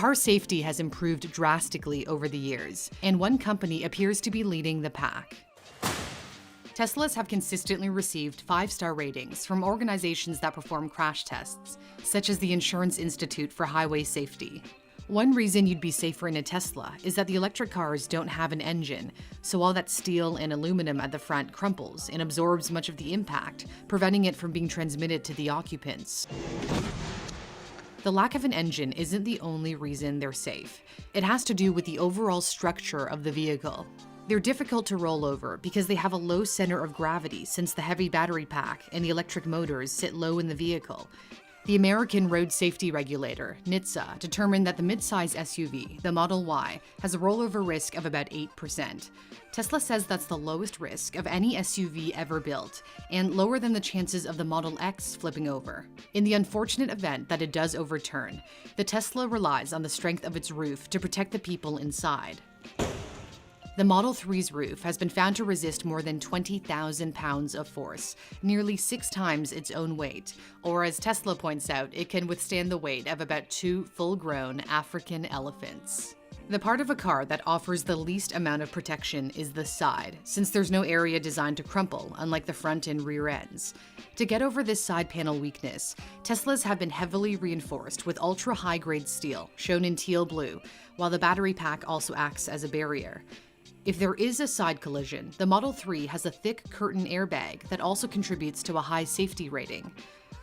Car safety has improved drastically over the years, and one company appears to be leading the pack. Teslas have consistently received 5-star ratings from organizations that perform crash tests, such as the Insurance Institute for Highway Safety. One reason you'd be safer in a Tesla is that the electric cars don't have an engine, so all that steel and aluminum at the front crumples and absorbs much of the impact, preventing it from being transmitted to the occupants. The lack of an engine isn't the only reason they're safe. It has to do with the overall structure of the vehicle. They're difficult to roll over because they have a low center of gravity since the heavy battery pack and the electric motors sit low in the vehicle. The American Road Safety Regulator, NHTSA, determined that the midsize SUV, the Model Y, has a rollover risk of about 8%. Tesla says that's the lowest risk of any SUV ever built, and lower than the chances of the Model X flipping over. In the unfortunate event that it does overturn, the Tesla relies on the strength of its roof to protect the people inside. The Model 3's roof has been found to resist more than 20,000 pounds of force, nearly 6 times its own weight, or as Tesla points out, it can withstand the weight of about 2 full-grown African elephants. The part of a car that offers the least amount of protection is the side, since there's no area designed to crumple, unlike the front and rear ends. To get over this side panel weakness, Teslas have been heavily reinforced with ultra-high-grade steel, shown in teal blue, while the battery pack also acts as a barrier. If there is a side collision, the Model 3 has a thick curtain airbag that also contributes to a high safety rating.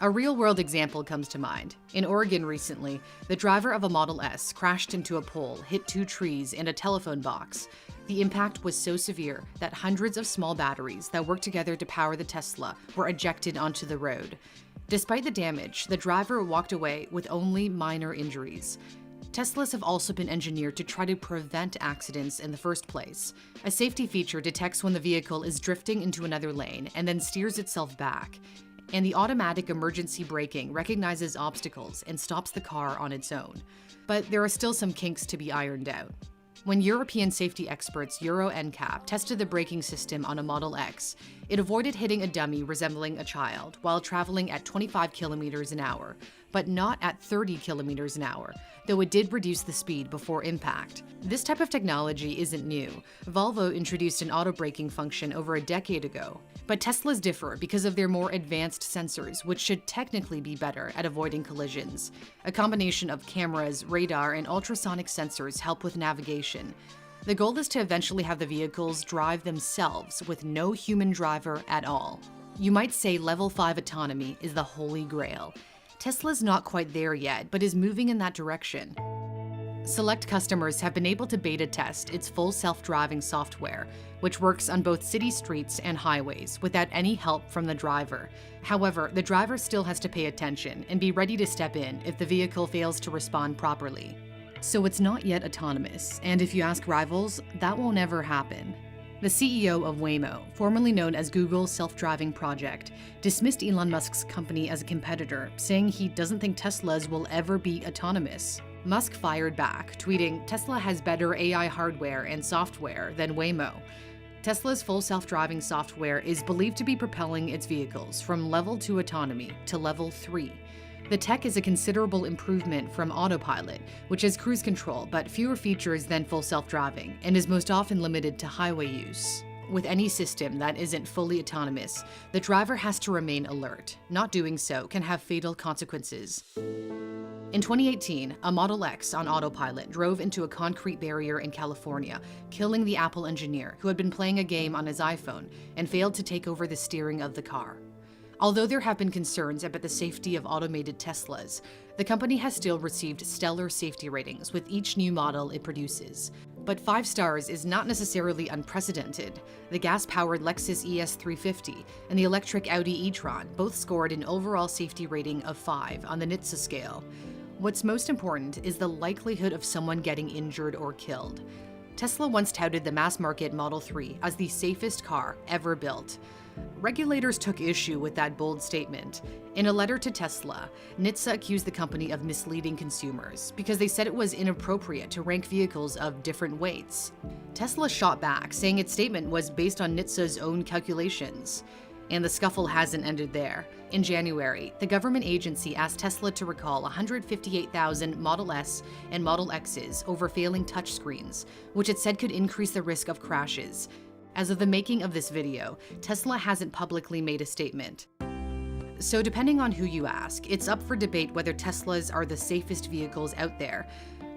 A real-world example comes to mind. In Oregon recently, the driver of a Model S crashed into a pole, hit 2 trees, and a telephone box. The impact was so severe that hundreds of small batteries that work together to power the Tesla were ejected onto the road. Despite the damage, the driver walked away with only minor injuries. Teslas have also been engineered to try to prevent accidents in the first place. A safety feature detects when the vehicle is drifting into another lane and then steers itself back. And the automatic emergency braking recognizes obstacles and stops the car on its own. But there are still some kinks to be ironed out. When European safety experts Euro NCAP tested the braking system on a Model X, it avoided hitting a dummy resembling a child while traveling at 25 kilometers an hour, but not at 30 kilometers an hour, though it did reduce the speed before impact. This type of technology isn't new. Volvo introduced an auto braking function over a decade ago. But Teslas differ because of their more advanced sensors, which should technically be better at avoiding collisions. A combination of cameras, radar, and ultrasonic sensors help with navigation. The goal is to eventually have the vehicles drive themselves with no human driver at all. You might say level 5 autonomy is the holy grail. Tesla's not quite there yet, but is moving in that direction. Select customers have been able to beta test its full self-driving software, which works on both city streets and highways without any help from the driver. However, the driver still has to pay attention and be ready to step in if the vehicle fails to respond properly. So it's not yet autonomous, and if you ask rivals, that won't ever happen. The CEO of Waymo, formerly known as Google's self-driving project, dismissed Elon Musk's company as a competitor, saying he doesn't think Teslas will ever be autonomous. Musk fired back, tweeting, "Tesla has better AI hardware and software than Waymo." Tesla's full self-driving software is believed to be propelling its vehicles from level 2 autonomy to level 3. The tech is a considerable improvement from autopilot, which has cruise control but fewer features than full self-driving and is most often limited to highway use. With any system that isn't fully autonomous, the driver has to remain alert. Not doing so can have fatal consequences. In 2018, a Model X on autopilot drove into a concrete barrier in California, killing the Apple engineer who had been playing a game on his iPhone and failed to take over the steering of the car. Although there have been concerns about the safety of automated Teslas, the company has still received stellar safety ratings with each new model it produces. But 5 stars is not necessarily unprecedented. The gas-powered Lexus ES350 and the electric Audi e-tron both scored an overall safety rating of 5 on the NHTSA scale. What's most important is the likelihood of someone getting injured or killed. Tesla once touted the mass-market Model 3 as the safest car ever built. Regulators took issue with that bold statement. In a letter to Tesla, NHTSA accused the company of misleading consumers because they said it was inappropriate to rank vehicles of different weights. Tesla shot back, saying its statement was based on NHTSA's own calculations. And the scuffle hasn't ended there. In January, the government agency asked Tesla to recall 158,000 Model S and Model X's over failing touchscreens, which it said could increase the risk of crashes. As of the making of this video, Tesla hasn't publicly made a statement. So depending on who you ask, it's up for debate whether Teslas are the safest vehicles out there.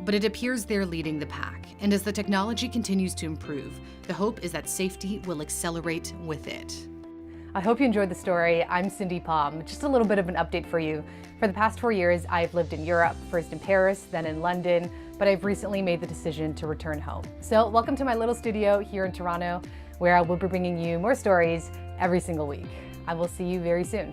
But it appears they're leading the pack, and as the technology continues to improve, the hope is that safety will accelerate with it. I hope you enjoyed the story. I'm Cindy Palm. Just a little bit of an update for you. For the past 4 years, I've lived in Europe, first in Paris, then in London, but I've recently made the decision to return home. So welcome to my little studio here in Toronto, where I will be bringing you more stories every single week. I will see you very soon.